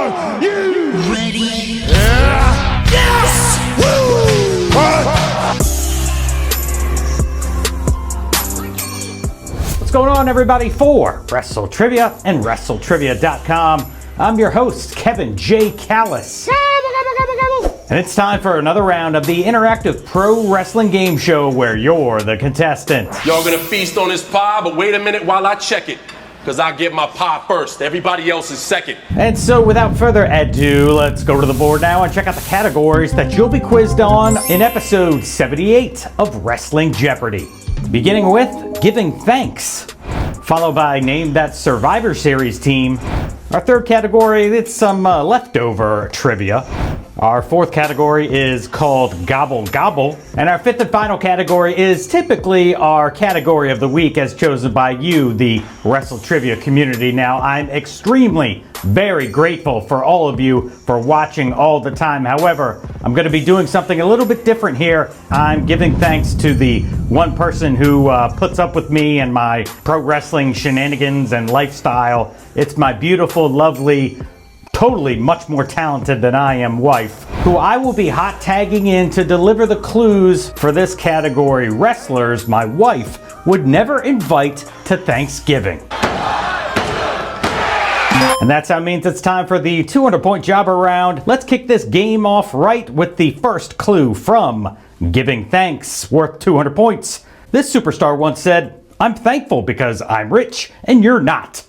Are you ready? Yeah. Yes! Woo! What's going on, everybody? For WrestleTrivia and WrestleTrivia.com, I'm your host, Kevin J. Callis. And it's time for another round of the interactive pro wrestling game show where you're the contestant. Y'all gonna feast on this pie, but wait a minute while I check it. Because I get my pie first. Everybody else is second. And so without further ado, let's go to the board now and check out the categories that you'll be quizzed on in episode 78 of Wrestling Jeopardy. Beginning with Giving Thanks, followed by Name That Survivor Series Team. Our third category, it's some leftover trivia. Our fourth category is called Gobble Gobble. And our fifth and final category is typically our category of the week as chosen by you, the WrestleTrivia community. Now, I'm extremely, very grateful for all of you for watching all the time. However, I'm going to be doing something a little bit different here. I'm giving thanks to the one person who puts up with me and my pro wrestling shenanigans and lifestyle. It's my beautiful, lovely, totally much more talented than I am wife, who I will be hot tagging in to deliver the clues for this category. Wrestlers my wife would never invite to Thanksgiving. And that's how it means it's time for the 200-point jobber round. Let's kick this game off right with the first clue from Giving Thanks, worth 200 points. This superstar once said, "I'm thankful because I'm rich and you're not."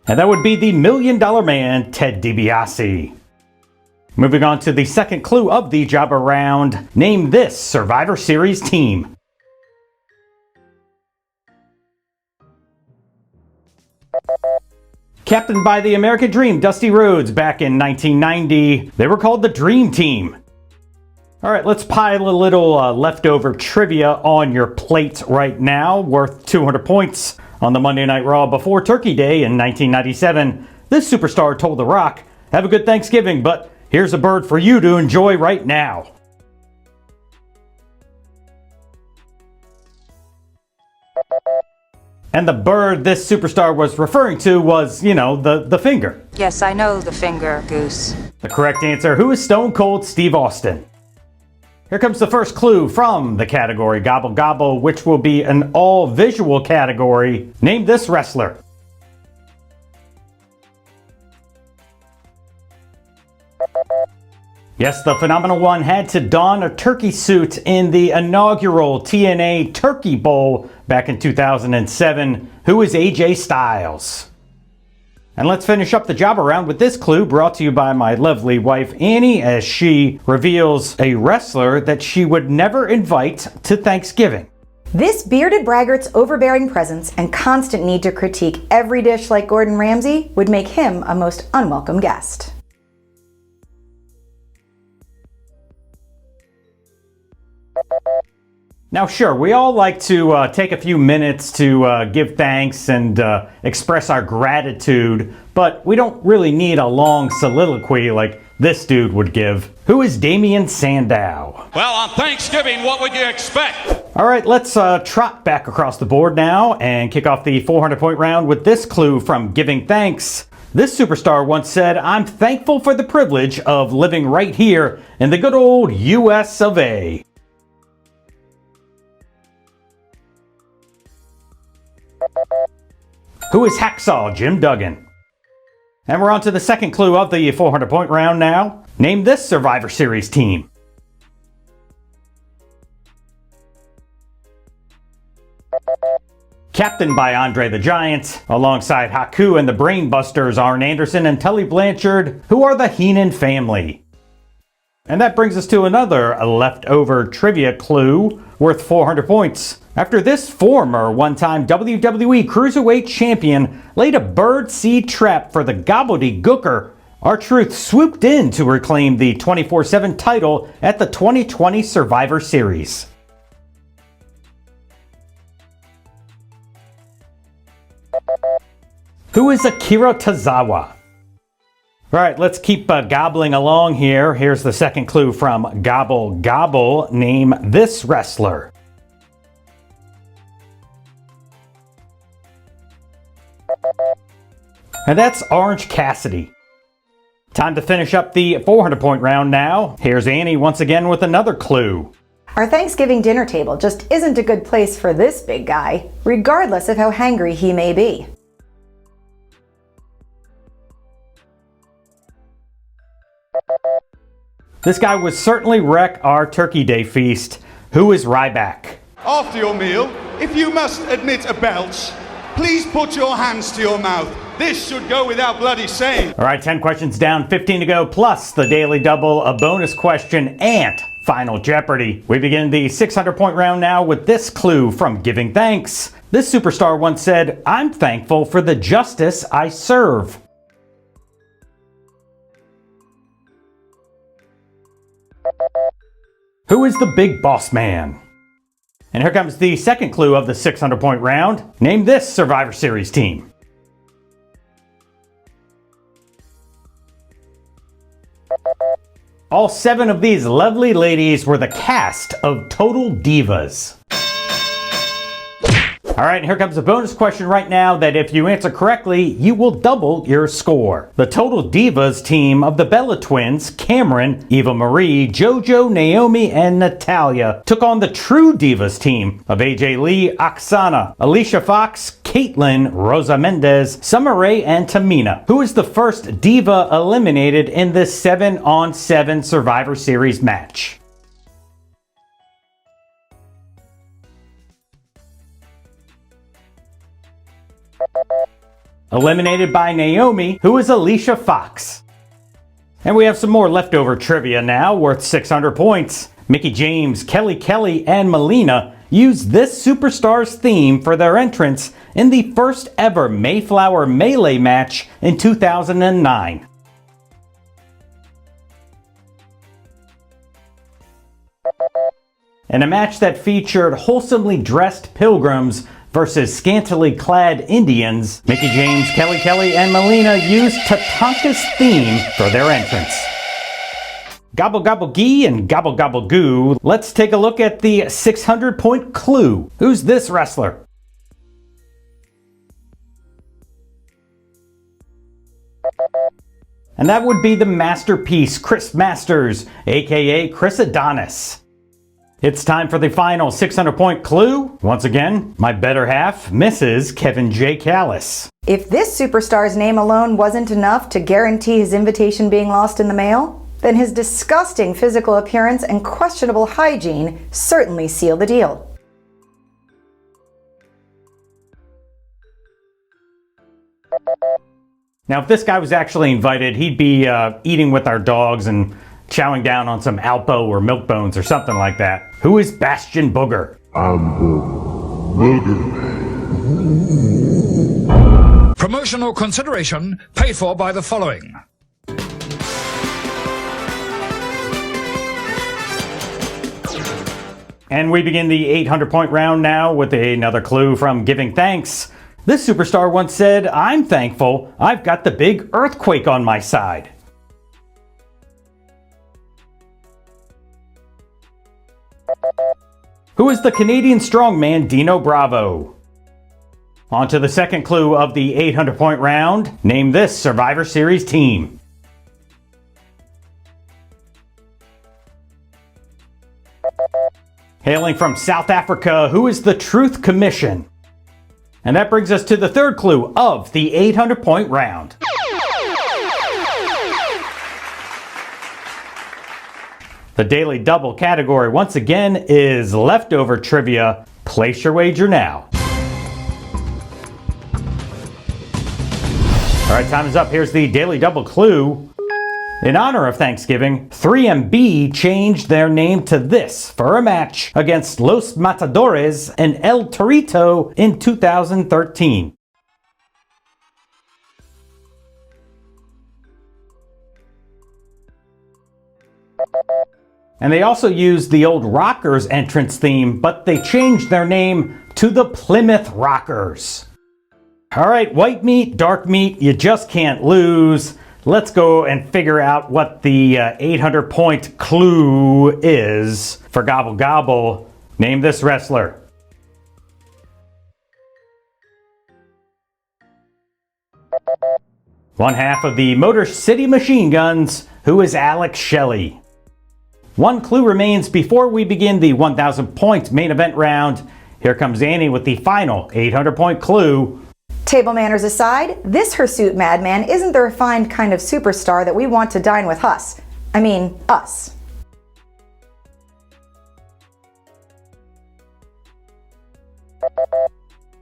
And that would be the $1 Million Man, Ted DiBiase. Moving on to the second clue of the jobber round. Name this Survivor Series team. Captained by the American Dream, Dusty Rhodes, back in 1990. They were called the Dream Team. All right, let's pile a little leftover trivia on your plate right now, worth 200 points. On the Monday Night Raw before Turkey Day in 1997, this superstar told The Rock, "Have a good Thanksgiving, but here's a bird for you to enjoy right now." And the bird this superstar was referring to was, the finger. Yes, I know the finger, Goose. The correct answer, who is Stone Cold Steve Austin? Here comes the first clue from the category Gobble Gobble, which will be an all-visual category. Name this wrestler. Yes, the Phenomenal One had to don a turkey suit in the inaugural TNA Turkey Bowl back in 2007. Who is AJ Styles? And let's finish up the job around with this clue brought to you by my lovely wife Annie, as she reveals a wrestler that she would never invite to Thanksgiving. This bearded braggart's overbearing presence and constant need to critique every dish like Gordon Ramsay would make him a most unwelcome guest. Now, sure, we all like to take a few minutes to give thanks and express our gratitude, but we don't really need a long soliloquy like this dude would give. Who is Damian Sandow? Well, on Thanksgiving, what would you expect? All right, let's trot back across the board now and kick off the 400-point round with this clue from Giving Thanks. This superstar once said, "I'm thankful for the privilege of living right here in the good old US of A." Who is Hacksaw Jim Duggan? And we're on to the second clue of the 400-point round now. Name this Survivor Series team. Captained by Andre the Giant, alongside Haku and the Brainbusters, Arn Anderson and Tully Blanchard, who are the Heenan family. And that brings us to another leftover trivia clue worth 400 points. After this former one-time WWE Cruiserweight Champion laid a birdseed trap for the gobbledygooker, R-Truth swooped in to reclaim the 24/7 title at the 2020 Survivor Series. Who is Akira Tozawa? All right, let's keep gobbling along here. Here's the second clue from Gobble Gobble. Name this wrestler. And that's Orange Cassidy. Time to finish up the 400-point round now. Here's Annie once again with another clue. Our Thanksgiving dinner table just isn't a good place for this big guy, regardless of how hangry he may be. This guy would certainly wreck our Turkey Day feast. Who is Ryback? After your meal, if you must admit a belch, please put your hands to your mouth. This should go without bloody saying. All right, 10 questions down, 15 to go, plus the daily double, a bonus question, and Final Jeopardy. We begin the 600-point round now with this clue from Giving Thanks. This superstar once said, "I'm thankful for the justice I serve." Who is the big boss man? And here comes the second clue of the 600-point round. Name this Survivor Series team. All 7 of these lovely ladies were the cast of Total Divas. All right, and here comes a bonus question right now that if you answer correctly, you will double your score. The Total Divas team of the Bella Twins, Cameron, Eva Marie, JoJo, Naomi, and Natalia took on the True Divas team of AJ Lee, Oksana, Alicia Fox, Caitlyn, Rosa Mendez, Summer Rae, and Tamina. Who is the first diva eliminated in this 7-on-7 Survivor Series match? Eliminated by Naomi, who is Alicia Fox. And we have some more leftover trivia now, worth 600 points. Mickie James, Kelly Kelly, and Melina used this superstar's theme for their entrance in the first ever Mayflower Melee match in 2009. In a match that featured wholesomely dressed pilgrims versus scantily clad Indians, Mickie James, Kelly Kelly, and Melina used Tatanka's theme for their entrance. Gobble gobble gee and gobble gobble goo. Let's take a look at the 600-point clue. Who's this wrestler? And that would be the masterpiece Chris Masters, aka Chris Adonis. It's time for the final 600-point clue. Once again, my better half, Mrs. Kevin J. Callis. If this superstar's name alone wasn't enough to guarantee his invitation being lost in the mail, then his disgusting physical appearance and questionable hygiene certainly seal the deal. Now, if this guy was actually invited, he'd be eating with our dogs and chowing down on some Alpo or milk bones or something like that. Who is Bastion Booger? I'm the Booger. Promotional consideration paid for by the following. And we begin the 800-point round now with another clue from Giving Thanks. This superstar once said, "I'm thankful I've got the big earthquake on my side." Who is the Canadian strongman Dino Bravo? On to the second clue of the 800-point round. Name this Survivor Series team. Hailing from South Africa, who is the Truth Commission? And that brings us to the third clue of the 800-point round. The Daily Double category, once again, is leftover trivia. Place your wager now. All right, time is up. Here's the Daily Double clue. In honor of Thanksgiving, 3MB changed their name to this for a match against Los Matadores and El Torito in 2013. And they also used the old Rockers entrance theme, but they changed their name to the Plymouth Rockers. All right, white meat, dark meat, you just can't lose. Let's go and figure out what the 800-point clue is for Gobble Gobble. Name this wrestler. One half of the Motor City Machine Guns, who is Alex Shelley. One clue remains before we begin the 1,000-point main event round. Here comes Annie with the final 800-point clue. Table manners aside, this hirsute madman isn't the refined kind of superstar that we want to dine with us. I mean, us.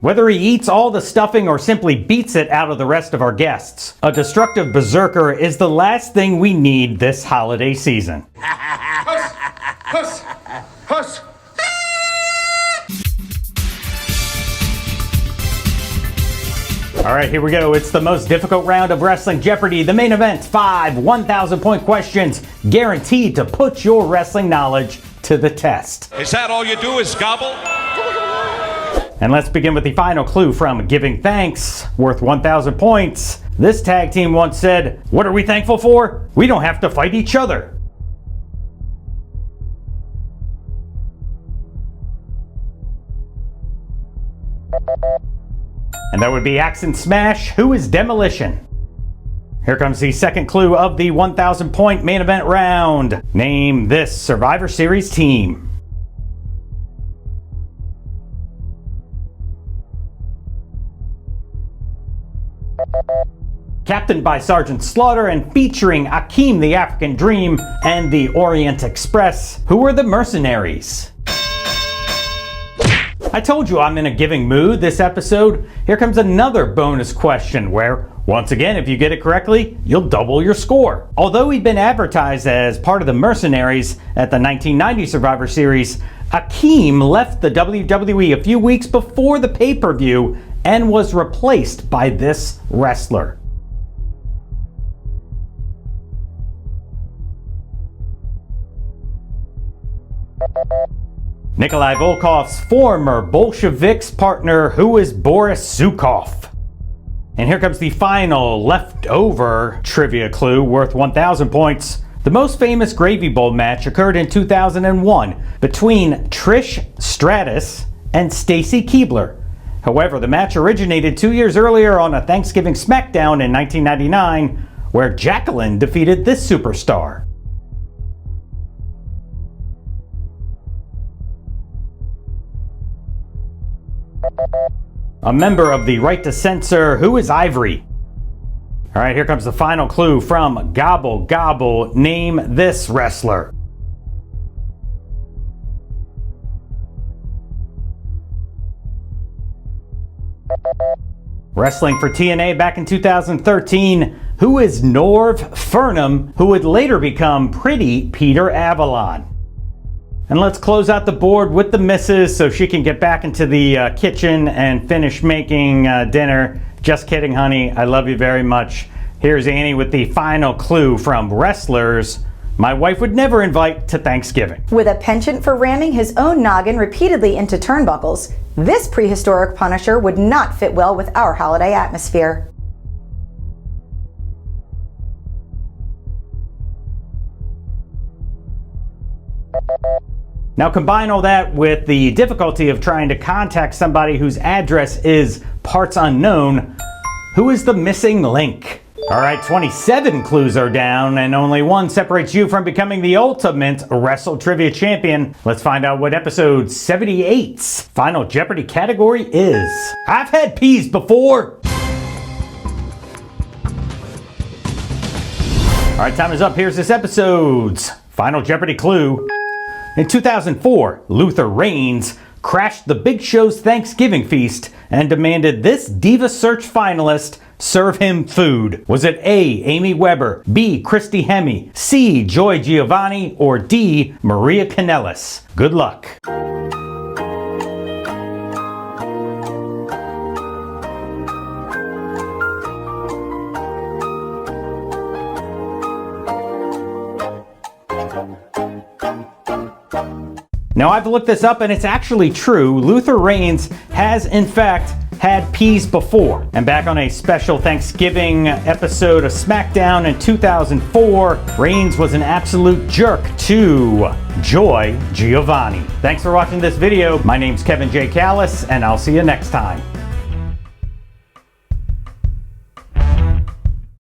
Whether he eats all the stuffing or simply beats it out of the rest of our guests, a destructive berserker is the last thing we need this holiday season. Huss! Huss! All right, here we go. It's the most difficult round of Wrestling Jeopardy, the main event. 5 1,000-point questions guaranteed to put your wrestling knowledge to the test. Is that all you do is gobble? And let's begin with the final clue from Giving Thanks, worth 1,000 points. This tag team once said, "What are we thankful for? We don't have to fight each other." And that would be Axe and Smash, who is Demolition. Here comes the second clue of the 1,000-point main event round. Name this Survivor Series team. Captained by Sergeant Slaughter and featuring Akeem the African Dream and the Orient Express, who were the Mercenaries. I told you I'm in a giving mood this episode. Here comes another bonus question where, once again, if you get it correctly, you'll double your score. Although he'd been advertised as part of the Mercenaries at the 1990 Survivor Series, Akeem left the WWE a few weeks before the pay-per-view and was replaced by this wrestler. Nikolai Volkov's former Bolsheviks partner, who is Boris Zukov. And here comes the final leftover trivia clue worth 1,000 points. The most famous Gravy Bowl match occurred in 2001 between Trish Stratus and Stacy Keibler. However, the match originated 2 years earlier on a Thanksgiving SmackDown in 1999, where Jacqueline defeated this superstar. A member of the Right to Censor, who is Ivory. All right, here comes the final clue from Gobble Gobble. Name this wrestler. Wrestling for TNA back in 2013, who is Norv Furnham, who would later become Pretty Peter Avalon. And let's close out the board with the missus so she can get back into the kitchen and finish making dinner. Just kidding, honey. I love you very much. Here's Annie with the final clue from wrestlers my wife would never invite to Thanksgiving. With a penchant for ramming his own noggin repeatedly into turnbuckles, this prehistoric punisher would not fit well with our holiday atmosphere. Now combine all that with the difficulty of trying to contact somebody whose address is parts unknown. Who is the missing link? All right, 27 clues are down and only one separates you from becoming the ultimate WrestleTrivia champion. Let's find out what episode 78's final Jeopardy category is. I've had peas before. All right, time is up. Here's this episode's final Jeopardy clue. In 2004, Luther Reigns crashed the Big Show's Thanksgiving feast and demanded this Diva Search finalist serve him food. Was it A, Amy Weber, B, Christy Hemme, C, Joy Giovanni, or D, Maria Kanellis? Good luck. Now I've looked this up and it's actually true. Luther Reigns has in fact had peas before. And back on a special Thanksgiving episode of SmackDown in 2004, Reigns was an absolute jerk to Joy Giovanni. Thanks for watching this video. My name's Kevin J. Callis and I'll see you next time.